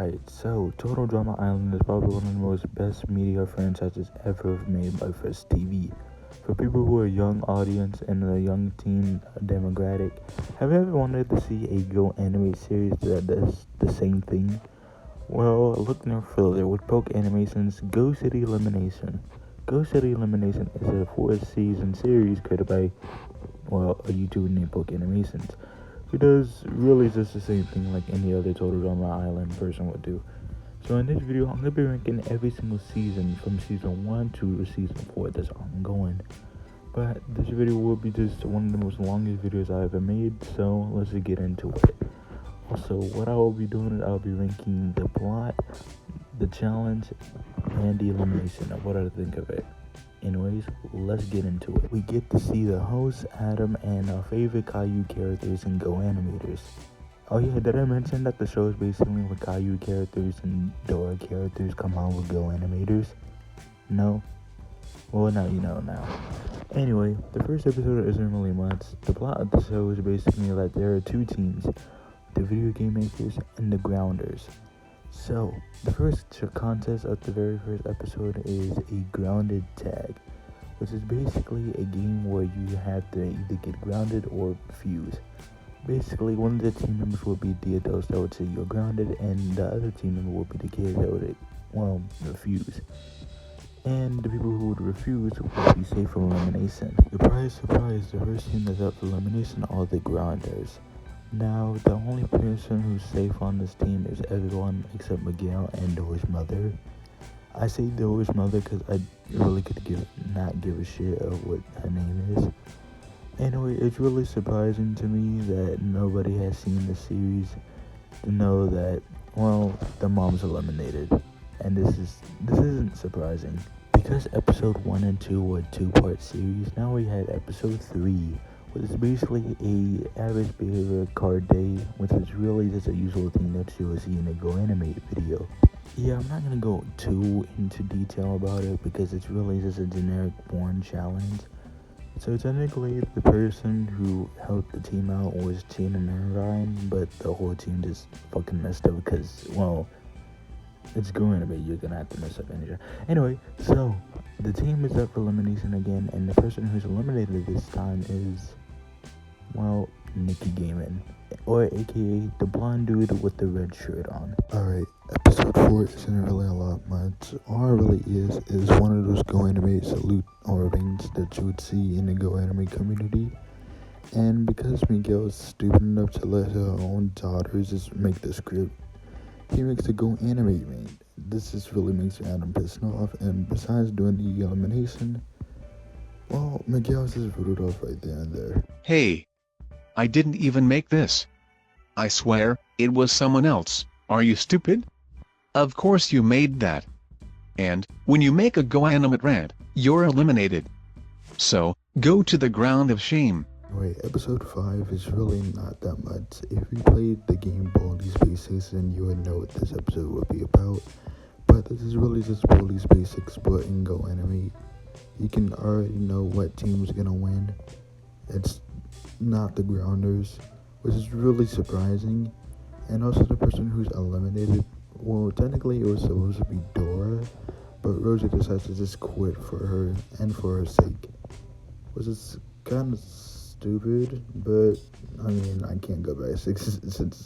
Alright, so Total Drama Island is probably one of the most best media franchises ever made by First TV. For people who are young audience and a young teen demographic, have you ever wanted to see a Go anime series that does the same thing? Well, look no further with Poke Animation's Go City Elimination. Go City Elimination is a 4-season series created by, a YouTuber named Poke Animations, who does really just the same thing like any other Total Drama Island person would do. So in this video, I'm going to be ranking every single season from season 1 to season 4 that's ongoing. But this video will be just one of the most longest videos I ever made, so let's just get into it. Also, what I will be doing is I'll be ranking the plot, the challenge, and the elimination of what I think of it. Anyways, let's get into it. We get to see the host, Adam, and our favorite Caillou characters and Go animators. Oh yeah, did I mention that the show is basically with Caillou characters and Dora characters come on with Go animators? No? Well, now you know now. Anyway, the first episode isn't really much. The plot of the show is basically that there are two teams, the video game makers and the grounders. So, the first contest of the very first episode is a grounded tag, which is basically a game where you have to either get grounded or fuse. Basically, one of the team members will be the adults that would say you're grounded, and the other team member will be the kids that would, refuse. And the people who would refuse would be safe from elimination. Surprise, surprise, the first team that's up for elimination are the grounders. Now, the only person who's safe on this team is everyone except Miguel and Dora's mother. I say Dora's mother because I really could not give a shit of what her name is. Anyway, it's really surprising to me that nobody has seen the series to know that, the mom's eliminated. And this isn't surprising. Because episode 1 and 2 were a 2-part series, now we had episode 3, which is basically a average behavior card day, which is really just a usual thing that you will see in a Go animated video. Yeah, I'm not gonna go too into detail about it because it's really just a generic born challenge. So technically, the person who helped the team out was Chin and Irvine, but the whole team just fucking messed up because, it's going to be, you're gonna have to mess up anything. Anyway, so the team is up for elimination again, and the person who's eliminated this time is, Nikki Gaiman, or aka the blonde dude with the red shirt on. Alright, episode 4 isn't really a lot much. All it really is one of those Go Anime salute or rings that you would see in the Go Anime community. And because Miguel is stupid enough to let her own daughters just make the script, he makes the Go Animate main. This just really makes Adam pissed off, and besides doing the elimination, Miguel's just voted off right there and there. Hey! I didn't even make this. I swear, it was someone else. Are you stupid? Of course you made that. And, when you make a Go Animate rant, you're eliminated. So, go to the ground of shame. Anyway, episode 5 is really not that much. If you played the game Baldi's Basics, then you would know what this episode would be about. But this is really just Baldi's Basics, but in Go Animate. You can already know what team's gonna win. It's not the grounders, which is really surprising. And also the person who's eliminated, technically it was supposed to be Dora, but Rosie decides to just quit for her and for her sake, which is kind of stupid, but I can't go back since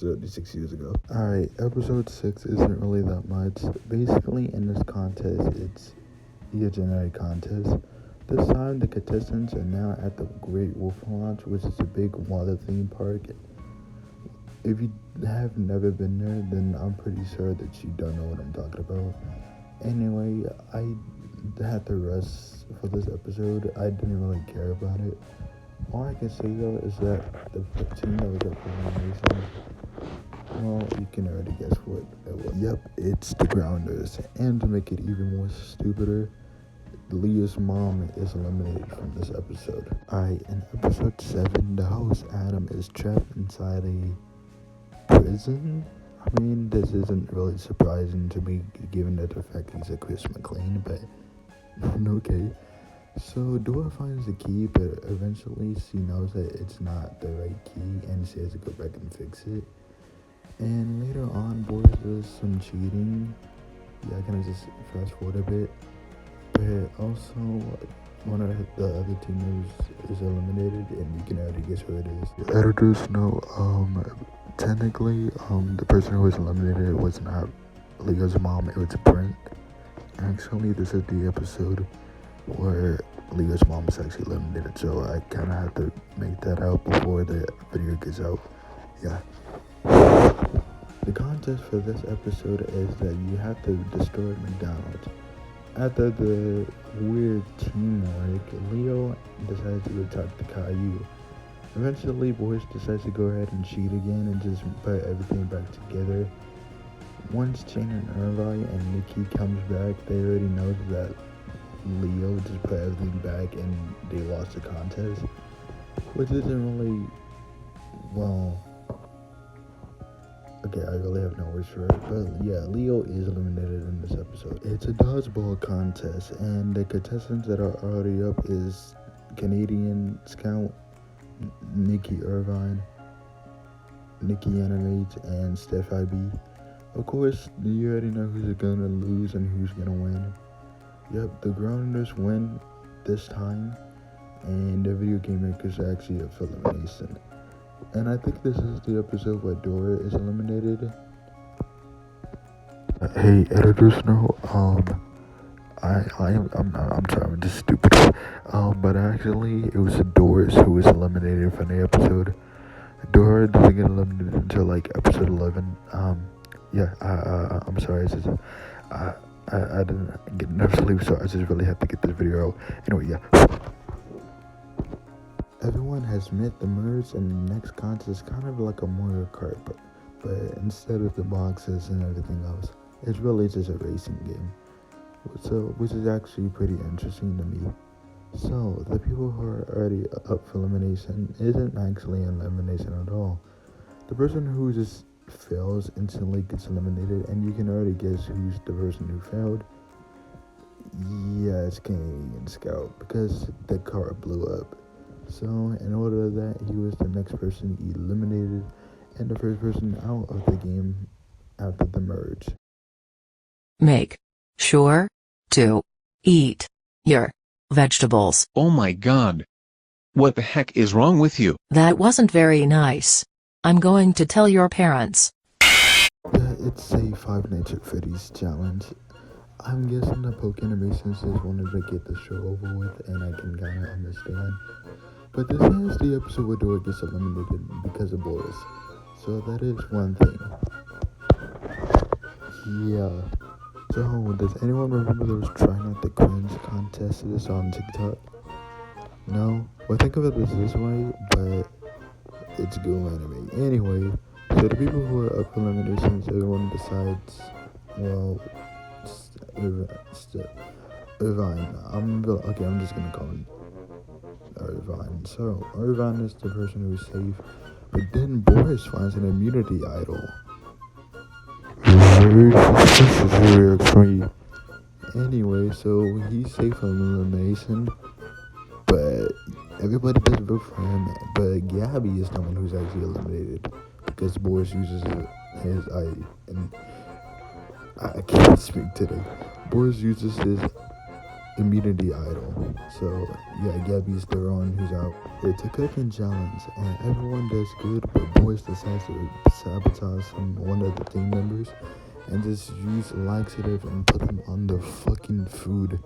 36 years ago. Alright, episode 6 isn't really that much. Basically, in this contest, it's a generic contest. This time, the contestants are now at the Great Wolf Lodge, which is a big water theme park. If you have never been there, then I'm pretty sure that you don't know what I'm talking about. Anyway, I had to rest for this episode. I didn't really care about it. All I can say though is that the team that was up for elimination, you can already guess what it was. Yep, it's the Grounders. And to make it even more stupider, Leah's mom is eliminated from this episode. Alright, in episode 7, the host Adam is trapped inside a prison. This isn't really surprising to me given that the fact he's a Chris McLean, but okay. So Dora finds the key, but eventually she knows that it's not the right key and she has to go back and fix it. And later on, Boris does some cheating. Yeah, I kind of just fast forward a bit. But also, one of the other team members is eliminated, and you can already guess who it is. The editors know, technically, the person who was eliminated was not Leo's mom, it was Brent. Actually, this is the episode where Leo's mom is actually eliminated, so I kind of have to make that out before the video gets out. Yeah. The contest for this episode is that you have to destroy McDonald's. After the weird teamwork, Leo decides to go talk to Caillou. Eventually, Boris decides to go ahead and cheat again and just put everything back together. Once Jane and Irvine and Nikki comes back, they already know that Leo just put everything back and they lost the contest, which isn't really, well, okay, I really have no words for it, but yeah, Leo is eliminated in this episode. It's a dodgeball contest, and the contestants that are already up is Canadian Scout, Nikki Irvine, Nikki Animates, and Steph IB. Of course, you already know who's gonna lose and who's gonna win. Yep, the Grounders win this time, and the video game makers are actually up for elimination. And I think this is the episode where Dora is eliminated. Hey, editors, no, I'm sorry, I'm just stupid. But actually, it was Doris who was eliminated from the episode. Dora doesn't get eliminated until like episode 11. I'm sorry, it's just, I didn't get enough sleep, so I just really have to get this video out. Anyway, yeah. Everyone has met the merge, and the next contest is kind of like a Mario Kart, but instead of the boxes and everything else, it's really just a racing game. So, which is actually pretty interesting to me. So, the people who are already up for elimination isn't actually an elimination at all. The person who just fails instantly gets eliminated, and you can already guess who's the person who failed. Yeah, it's Canadian Scout, because the car blew up. So, in order to that, he was the next person eliminated and the first person out of the game after the merge. Make sure to eat your vegetables. Oh my god. What the heck is wrong with you? That wasn't very nice. I'm going to tell your parents. Yeah, it's a Five Nights at Freddy's challenge. I'm guessing the Poke Animations just wanted to get the show over with, and I can kind of understand. But this is the episode where Dora gets eliminated because of Boris. So that is one thing. Yeah. So, does anyone remember there was Try Not to Cringe contest this on TikTok? No? Well, think of it as this way, but it's Go Anime. Anyway, so the people who are up for eliminations, everyone decides, well, Irvine. I'm just gonna call him Irvine. So, Irvine is the person who's safe, but then Boris finds an immunity idol. Very suspicious, very extreme. Anyway, so he's safe from elimination, but everybody does vote for him. But Gabby is the one who's actually eliminated because Boris uses his I can't speak today. Boris uses his immunity idol. So yeah, Gabby's the one who's out. It's a cooking challenge, and everyone does good, but Boris decides to sabotage one of the team members and just use laxative and put them on the fucking food.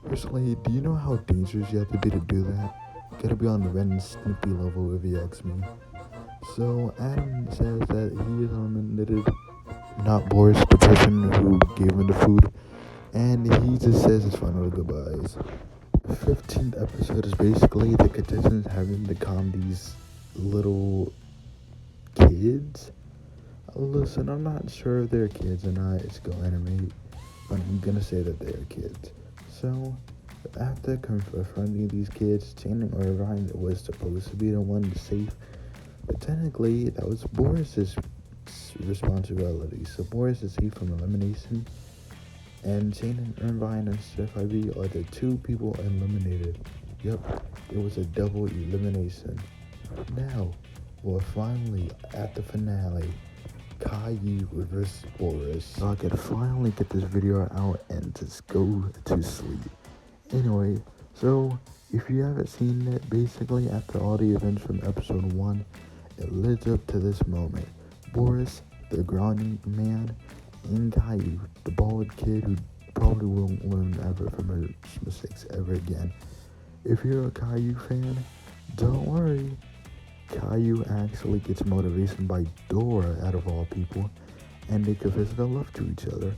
Personally, do you know how dangerous you have to be to do that? You gotta be on the Ren and Snippy level if you ask me. So Adam says that he is eliminated, not Boris, the person who gave him the food, and he just says his final goodbyes. The 15th episode is basically the contestants having to calm these little kids. Listen, I'm not sure if they're kids or not. It's Go Animate, but I'm gonna say that they're kids. So, after confronting these kids, Channing Irvine was supposed to be the one to save, but technically that was Boris's responsibility. So Boris is safe from elimination, and Channing Irvine and Steph IB are the two people eliminated. Yep, it was a double elimination. Now, we're finally at the finale. Caillou versus Boris. So I could finally get this video out and just go to sleep. Anyway, so if you haven't seen it, basically after all the events from episode 1, it leads up to this moment. Boris, the groggy man, and Caillou, the bald kid who probably won't learn ever from his mistakes ever again. If you're a Caillou fan, don't worry. Caillou actually gets motivation by Dora, out of all people, and they confess their love to each other.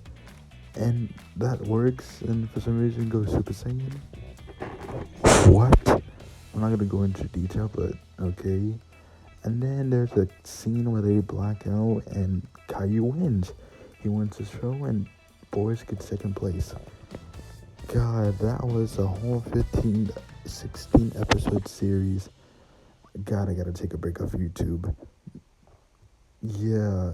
And that works, and for some reason goes Super Saiyan. What? I'm not gonna go into detail, but okay. And then there's a scene where they black out, and Caillou wins. He wins the show, and Boris gets second place. God, that was a whole 16 episode series. God, I gotta take a break off YouTube. Yeah.